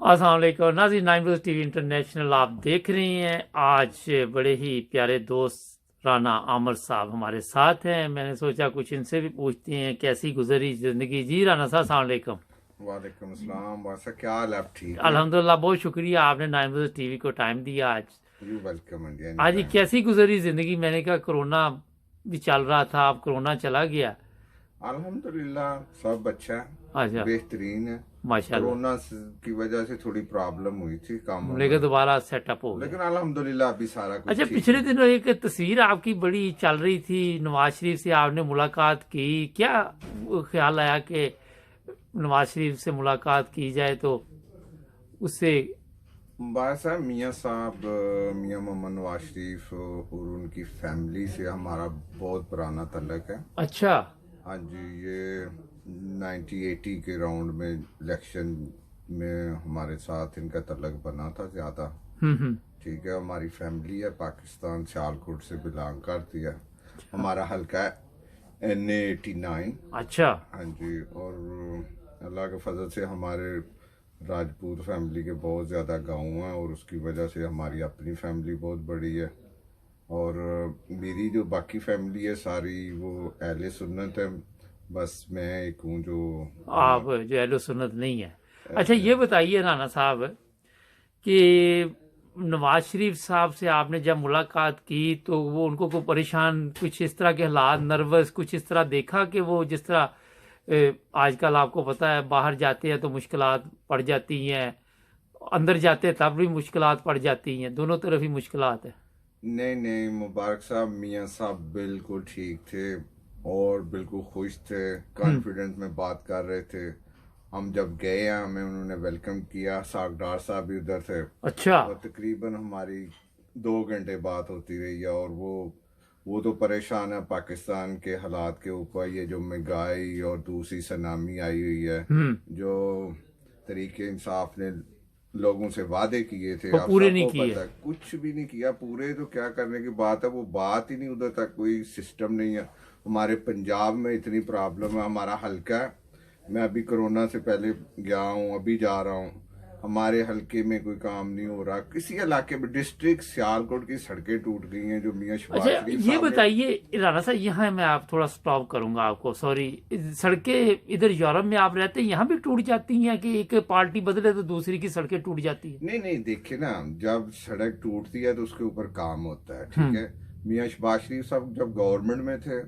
अस्सलाम वालेकुम नाज़रीन, 9 टीवी इंटरनेशनल आप देख रहे हैं। आज बड़े ही प्यारे दोस्त राना आमर साहब हमारे साथ हैं। मैंने सोचा कुछ इनसे भी पूछते हैं कैसी गुजरी ज़िंदगी। जी राना साहब, अस्सलाम वालेकुम। वालेकुम अस्सलाम। वैसा क्या हाल है? आप ठीक हैं? अल्हम्दुलिल्लाह, बहुत शुक्रिया आपने 9 टीवी को टाइम दिया आज। यू वेलकम इंडिया एनी आज ये टाइम। कैसी गुजरी ज़िंदगी? मैंने कहा कोरोना भी चल रहा था, अब कोरोना चला गया। अल्हम्दुलिल्लाह सब अच्छा है, अच्छा, बेहतरीन है। माशाल्लाह। की वजह से थोड़ी प्रॉब्लम हुई थी कामों लेकिन में, दोबारा सेटअप हो गया। लेकिन अल्हम्दुलिल्लाह अभी सारा कुछ अच्छा, ठीक पिछले है। दिनों एक तस्वीर आपकी बड़ी चल रही थी, नवाज शरीफ से आपने मुलाकात की। क्या ख्याल आया कि नवाज शरीफ से मुलाकात की जाए तो उससे? बादशाह मियाँ साहब, मियाँ मोहम्मद नवाज शरीफ और उनकी फैमिली से हमारा बहुत पुराना तल्लक है। अच्छा। हाँ जी, ये 1980 के राउंड में इलेक्शन में हमारे साथ इनका तल्लक बना था ज़्यादा। हम्म। ठीक है, हमारी फैमिली है पाकिस्तान सियालकोट से बिलोंग करती है। हमारा हल्का है NA 89। अच्छा। हाँ जी, और अल्लाह के फजल से हमारे राजपूत फैमिली के बहुत ज़्यादा गांव हैं और उसकी वजह से हमारी अपनी फैमिली बहुत बड़ी है। और मेरी जो बाकी फैमिली है सारी वो अहले सुन्नत है। बस मैं एक हूँ जो आप जो अहले सुन्नत नहीं है। अच्छा, ये बताइए राना साहब कि नवाज शरीफ साहब से आपने जब मुलाकात की तो वो उनको कोई परेशान, कुछ इस तरह के हालात, नर्वस, कुछ इस तरह देखा कि वो जिस तरह आजकल आपको पता है बाहर जाते हैं तो मुश्किलात पड़ जाती हैं, अंदर जाते हैं तब भी मुश्किलात पड़ जाती हैं, दोनों तरफ ही मुश्किलात है। नहीं नहीं, मुबारक साहब मियाँ साहब बिल्कुल ठीक थे और बिल्कुल खुश थे, कॉन्फिडेंस में बात कर रहे थे। हम जब गए हमें उन्होंने वेलकम किया, सागदार साहब भी उधर थे अच्छा। और तकरीबन हमारी 2 घंटे बात होती रही है। और वो तो परेशान है पाकिस्तान के हालात के ऊपर, ये जो महंगाई और दूसरी सुनामी आई हुई है, हम्म। जो तरीके इंसाफ ने लोगों से वादे किए थे, वो आप पूरे नहीं सबको किए। पता है कुछ भी नहीं किया। पूरे तो क्या करने की बात है, वो बात ही नहीं, उधर तक कोई सिस्टम नहीं है। हमारे पंजाब में इतनी प्रॉब्लम है, हमारा हल्का है। मैं अभी कोरोना से पहले गया हूँ, अभी जा रहा हूँ। हमारे हल्के में कोई काम नहीं हो रहा, किसी इलाके में डिस्ट्रिक्ट सियालकोट की सड़कें टूट गई हैं जो मियाँ अच्छा, शहबाज शरीफ ये साहब ने। बताइए राना साहब, यहाँ मैं आप थोड़ा स्टॉप करूंगा आपको, सॉरी। सड़कें इधर यूरोप में आप रहते हैं, यहाँ भी टूट जाती हैं कि एक पार्टी बदले तो दूसरी की सड़कें टूट जाती है? नहीं नहीं, देखिए ना, जब सड़क टूटती है तो उसके ऊपर काम होता है, ठीक हम्म। है। मियाँ शहबाज शरीफ साहब जब गवर्नमेंट में थे,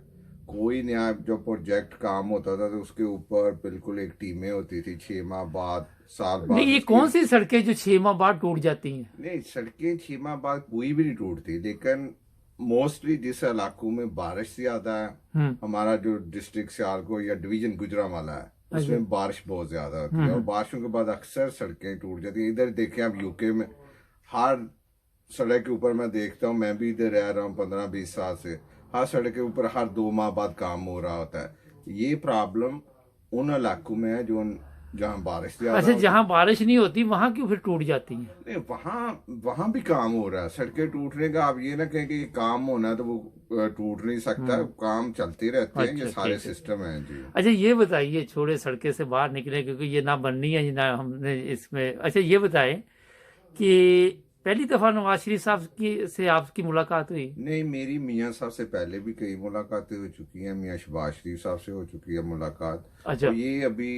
कोई नया जो प्रोजेक्ट काम होता था तो उसके ऊपर बिल्कुल एक टीमें होती थी, 6 माह बाद, साल नहीं, बाद ये उसकी। कौन सी सड़कें जो 6 माह बाद टूट जाती हैं? नहीं, सड़कें 6 माह बाद कोई भी नहीं टूटती, लेकिन मोस्टली जिस इलाकों में बारिश ज्यादा है, हम्म। हमारा जो डिस्ट्रिक्ट सियालकोट या डिवीजन गुजरांवाला है, अच्छा। उसमें बारिश बहुत ज्यादा होती है और बारिशों के बाद अक्सर सड़कें टूट जाती हैं। इधर देखें आप यूके में, हर सड़क के ऊपर मैं देखता हूँ, मैं भी इधर रह रहा हूँ 15-20 साल से, हर सड़क के ऊपर हर 2 माह बाद काम हो रहा होता है। ये प्रॉब्लम उन इलाकों में है जो जहाँ बारिश ज्यादा अच्छा, होती है। जहाँ बारिश नहीं होती वहां क्यों फिर टूट जाती हैं? नहीं, वहाँ वहाँ भी काम हो रहा है। सड़कें टूटने का आप ये ना कहें कि काम होना है तो वो टूट नहीं सकता, काम चलते रहते हैं, ये अच्छा, सारे ठीक है। सिस्टम हैं जी। अच्छा, ये बताइए, छोड़े सड़कें से बाहर निकले क्योंकि ये ना बननी है ना हमने इसमें। अच्छा, ये बताएं कि पहली दफा नवाज शरीफ साहब की से आपकी मुलाकात हुई? नहीं, मेरी मियाँ साहब से पहले भी कई मुलाकातें हो चुकी हैं, मियाँ शहबाज शरीफ साहब से हो चुकी है मुलाकात। अच्छा। और ये अभी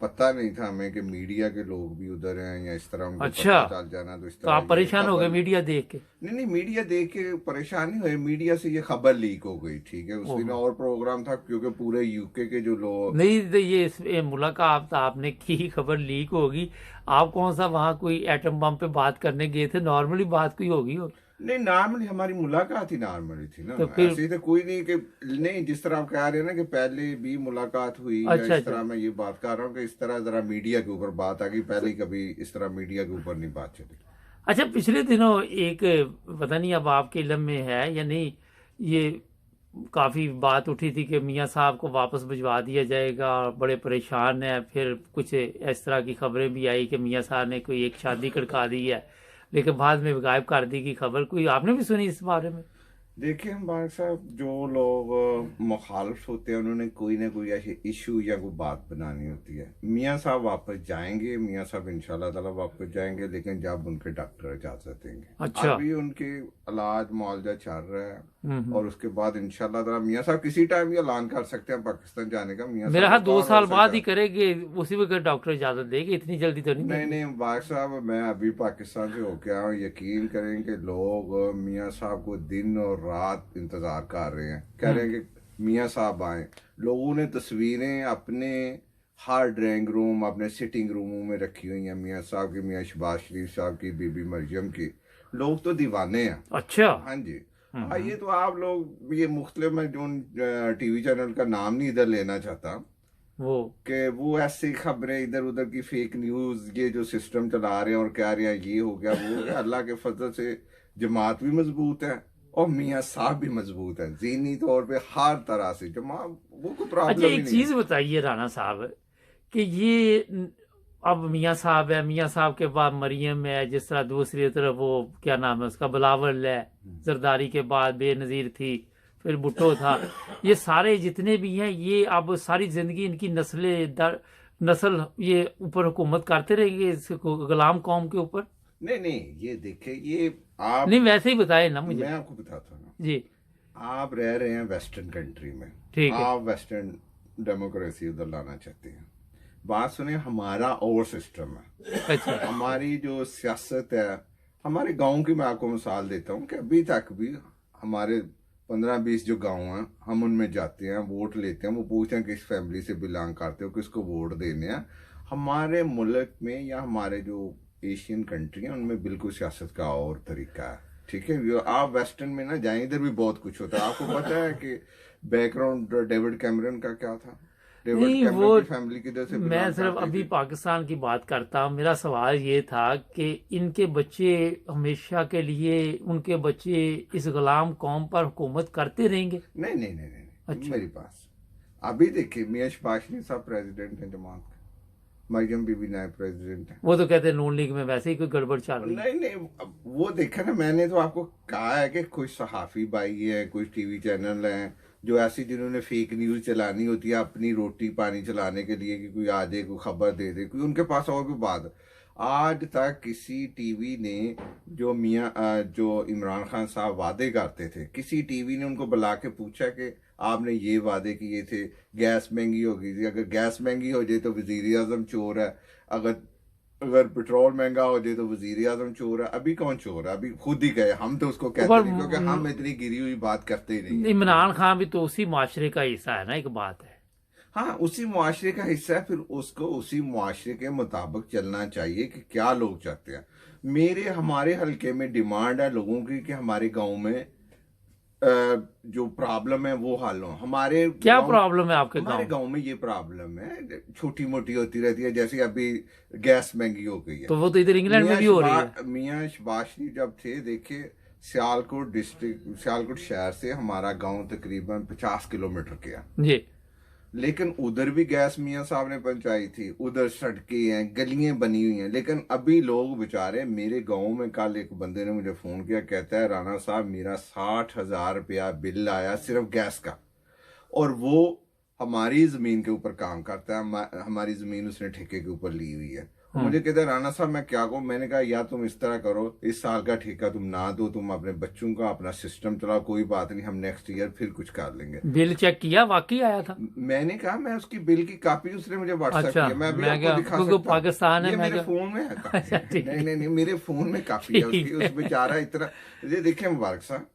पता नहीं था हमें कि मीडिया के लोग भी उधर हैं या इस तरह, उनको अच्छा, पता चल जाना तो इस तो तरह आप ये परेशान हो गए खबर। मीडिया देख के? नहीं नहीं, मीडिया देख के परेशान नहीं हुए, मीडिया से ये खबर लीक हो गई, ठीक है। उस दिन ओहो। और प्रोग्राम था क्योंकि पूरे यूके के जो लोग। नहीं, तो ये मुलाकात आपने की, खबर लीक होगी? आप कौन सा वहाँ कोई एटम बम पे बात करने गए थे? नॉर्मली बात कोई होगी हो। नहीं, नॉर्मली हमारी मुलाकात ही नॉर्मली थी ना, तो फिर? ऐसे ही तो कोई नहीं कि, नहीं जिस तरह आप कह रहे हैं ना कि पहले भी मुलाकात हुई या अच्छा, इस अच्छा। तरह, मैं ये बात कर रहा हूँ कि इस तरह जरा मीडिया के ऊपर बात आ गई, पहले कभी इस तरह मीडिया के ऊपर नहीं बात चली। अच्छा, पिछले दिनों एक, पता नहीं अब आपके इल्म में है या नहीं, ये काफ़ी बात उठी थी कि मियाँ साहब को वापस भिजवा दिया जाएगा, बड़े परेशान हैं। फिर कुछ इस तरह की खबरें भी आई कि मियाँ साहब ने कोई एक शादी खड़का दी है, लेकिन बाद में गायब कर दी की खबर। कोई आपने भी सुनी इस बारे में? देखिए मुबारक साहब, जो लोग मुखालिफ होते हैं उन्होंने कोई ना कोई ऐसे इशू या कोई बात बनानी होती है। मियाँ साहब वापस जाएंगे, मियाँ साहब इंशाल्लाह ताला वापस जाएंगे, लेकिन जब उनके डॉक्टर इजाजत देंगे। अच्छा। अभी उनके इलाज मुआवजा चल रहा है, हम्म। और उसके बाद इंशाल्लाह ताला मियाँ साहब किसी टाइम ये ऐलान कर सकते हैं पाकिस्तान जाने का। मियाँ मेरा साहब हाथ को 2 कौन साल रोक बाद सकता ही है? करेंगे, उसी वक्त डॉक्टर इजाजत देंगे, इतनी जल्दी तो नहीं नहीं देंगे। नहीं मुबारक साहब, मैं अभी पाकिस्तान से होके आया हूँ। यकीन करें कि लोग मियाँ साहब को दिन और रात इंतजार कर रहे हैं, कह रहे हैं कि मियाँ साहब आए। लोगों ने तस्वीरें अपने हर ड्राइंग रूम, अपने सिटिंग रूमों में रखी हुई हैं, मियाँ साहब की, मियाँ शहबाज शरीफ साहब की, बीबी मरियम की। लोग तो दीवाने हैं। अच्छा। हाँ जी। ये तो आप लोग, ये मुख्तलिफ, मैं जो टीवी चैनल का नाम नहीं इधर लेना चाहता, वो कि वो ऐसी खबरें इधर उधर की फेक न्यूज, ये जो सिस्टम चला रहे हैं और कह रहे हैं ये हो गया वो हो गया। अल्लाह के फजल से जमात भी मजबूत है और मियाँ साहब भी मजबूत है, ज़हनी तौर पे हर तरह से जमात, वो कोई अच्छा, प्रॉब्लम ही एक नहीं चीज है। बताइए राणा साहब कि ये अब मियाँ साहब है, मियाँ साहब के बाद मरियम है, जिस तरह दूसरी तरफ वो क्या नाम है उसका, बिलावल है, जरदारी के बाद बेनजीर थी, फिर भुट्टो था, ये सारे जितने भी हैं ये अब सारी जिंदगी इनकी नस्ल ये ऊपर हुकूमत करते रहेंगे इस गुलाम कौम के ऊपर। नहीं नहीं, ये देखे, ये आप, नहीं वैसे ही बताए ना मुझे। मैं आपको बताता हूँ ना, जी। आप रह रहे हैं वेस्टर्न कंट्री में, ठीक है। आप वेस्टर्न डेमोक्रेसी उधर लाना चाहते हैं। बात सुने, हमारा और सिस्टम है, अच्छा। हमारी जो सियासत है, हमारे गांव की मैं आपको मिसाल देता हूँ कि अभी तक भी हमारे 15-20 जो गांव हैं, हम उनमें जाते हैं, वोट लेते हैं, वो पूछते हैं किस फैमिली से बिलोंग करते हो, किसको वोट देने हैं। हमारे मुल्क में या हमारे जो एशियन कंट्री हैं उनमें बिल्कुल सियासत का और तरीका है। ठीक है, आप वेस्टर्न में ना जाएं, इधर भी बहुत कुछ होता है। आपको पता है कि बैकग्राउंड डेविड कैमरन का क्या था? डेविड नहीं कैमरन वो की फैमिली किधर से मैं बिलोंग सिर्फ करती अभी थी? पाकिस्तान की बात करता हूँ। मेरा सवाल ये था कि इनके बच्चे हमेशा के लिए, उनके बच्चे इस गुलाम कौम पर हुकूमत करते रहेंगे। नहीं नहीं नहीं नहीं, अच्छा। मेरी पास अभी देखिए, मियाँ शहबाज शरीफ साहब प्रेसिडेंट हैं जमात के, मरियम बीबी नायब प्रेसिडेंट है। वो तो कहते हैं नून लीग में वैसे ही कोई गड़बड़ चल रही है। नहीं नहीं, अब वो देखा ना, मैंने तो आपको कहा है कि कुछ सहाफी भाई है, कुछ टीवी चैनल हैं जो ऐसी, जिन्होंने फेक न्यूज चलानी होती है अपनी रोटी पानी चलाने के लिए, कि कोई आ जाए, कोई खबर दे दे, कोई उनके पास और भी बात। आज तक किसी टीवी ने, जो इमरान खान साहब वादे करते थे, किसी टीवी ने उनको बुला के पूछा कि आपने ये वादे किए थे, गैस महंगी हो गई थी, अगर गैस महंगी हो जाए तो वजीर आजम चोर है, अगर अगर पेट्रोल महंगा हो जाए तो वजीर आजम चोर है? अभी कौन चोर है? अभी खुद ही गए, हम तो उसको कहते नहीं, क्योंकि हम इतनी गिरी हुई बात करते ही नहीं है। इमरान खान भी तो उसी माशरे का हिस्सा है ना, एक बात है। हाँ, उसी मुआशरे का हिस्सा है, फिर उसको उसी मुआशरे के मुताबिक चलना चाहिए कि क्या लोग चाहते हैं। हमारे हल्के में डिमांड है लोगों की कि हमारे गांव में जो प्रॉब्लम है वो हल हो। क्या प्रॉब्लम है आपके हमारे गांव? गांव में ये प्रॉब्लम है, छोटी मोटी होती रहती है, जैसे अभी गैस महंगी हो गई है। तो वो तो इधर इंग्लैंड में भी हो रही है। मियाँ शहबाज शरीफ जब थे, देखिए, सियालकोट डिस्ट्रिक्ट, सियालकोट शहर से हमारा गांव तकरीबन 50 किलोमीटर के है, जी। लेकिन उधर भी गैस मियाँ साहब ने पहुंचाई थी, उधर सड़कें हैं, गलियां बनी हुई हैं, लेकिन अभी लोग बेचारे, मेरे गांव में कल एक बंदे ने मुझे फोन किया, कहता है राणा साहब मेरा 60,000 रुपया बिल आया सिर्फ गैस का, और वो हमारी जमीन के ऊपर काम करता है, हमारी जमीन उसने ठेके के ऊपर ली हुई है। मुझे कहता है राणा साहब मैं क्या कहूँ? मैंने कहा या तुम इस तरह करो, इस साल का ठेका तुम ना दो, तुम अपने बच्चों का अपना सिस्टम चलाओ, कोई बात नहीं, हम नेक्स्ट ईयर फिर कुछ कर लेंगे। बिल चेक किया, वाकई आया था? मैंने कहा, मैं उसकी बिल की कॉपी उसने मुझे व्हाट्सएप अच्छा, किया, मैं अभी मैं आपको क्या, दिखा क्योंकि सकता हूँ। पाकिस्तान है, ये मैं मेरे क्या। फोन में है अच्छा, कॉपी। ठीक नहीं नहीं नहीं, मेरे फोन में कॉपी है उसकी। ठीक उस है। बेचारा इतना, ये देखिए मुबारक साहब,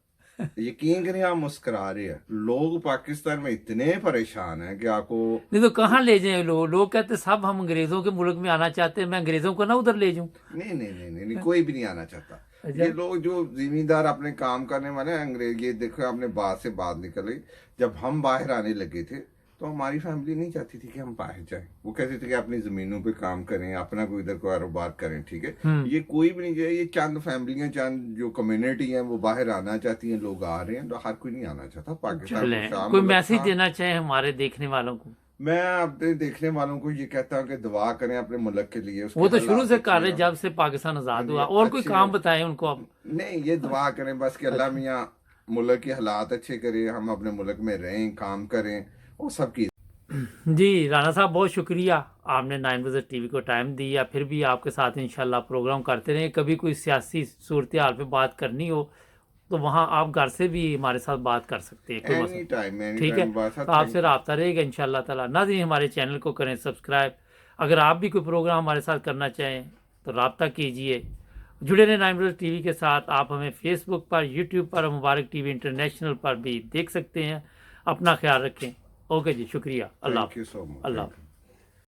यकीन करिए आप मुस्कुरा रहे हैं, लोग पाकिस्तान में इतने परेशान हैं कि आपको, नहीं तो कहाँ ले जाएं लोग? लोग कहते सब हम अंग्रेजों के मुल्क में आना चाहते हैं, मैं अंग्रेजों को ना उधर ले जाऊं। नहीं नहीं नहीं नहीं, नहीं कोई भी नहीं आना चाहता। अच्छा। ये लोग जो जिम्मेदार अपने काम करने वाले हैं, अंग्रेज, ये देखो आपने बात से बात निकल गई, जब हम बाहर आने लगे थे तो हमारी फैमिली नहीं चाहती थी कि हम बाहर जाएं, वो कहते थे कि अपनी जमीनों पे काम करें, अपना कोई इधर कारोबार करें। ठीक है, ये कोई भी नहीं जाए, ये चंद फैमिलियां, चंद जो कम्युनिटी है वो बाहर आना चाहती हैं, लोग आ रहे हैं, तो हर कोई नहीं आना चाहता पाकिस्तान चलें, को। कोई मैसेज देना चाहे हमारे देखने वालों को? मैं अपने देखने वालों को ये कहता हूँ कि दुआ करें अपने मुल्क के लिए। वो तो शुरू से हालात कर रहे अच्छे जब से पाकिस्तान आजाद हों। हुआ, और कोई अच्छे काम हों। बताएं उनको आप। नहीं, ये दुआ करें बस कि अल्लाह मियाँ मुल्क के हालात अच्छे करें, हम अपने मुल्क में रहें, काम करें और सबकी। जी राना साहब, बहुत शुक्रिया, आपने 9 बजे टीवी को टाइम दिया। फिर भी आपके साथ इंशाल्लाह प्रोग्राम करते रहें। कभी कोई सियासी सूरत हाल पे बात करनी हो तो वहाँ आप घर से भी हमारे साथ बात कर सकते हैं, कोई मसला एनी टाइम ठीक है। बात तो आपसे रब्ता रहेगा इंशाल्लाह ताला। नाज़रीन, हमारे चैनल को करें सब्सक्राइब। अगर आप भी कोई प्रोग्राम हमारे साथ करना चाहें तो रब्ता कीजिए। जुड़े रहें 9 बजे टीवी के साथ। आप हमें फेसबुक पर, यूट्यूब पर, मुबारक टीवी इंटरनेशनल पर भी देख सकते हैं। अपना ख्याल रखें। ओके जी, शुक्रिया। Allah thank you so much. Allah.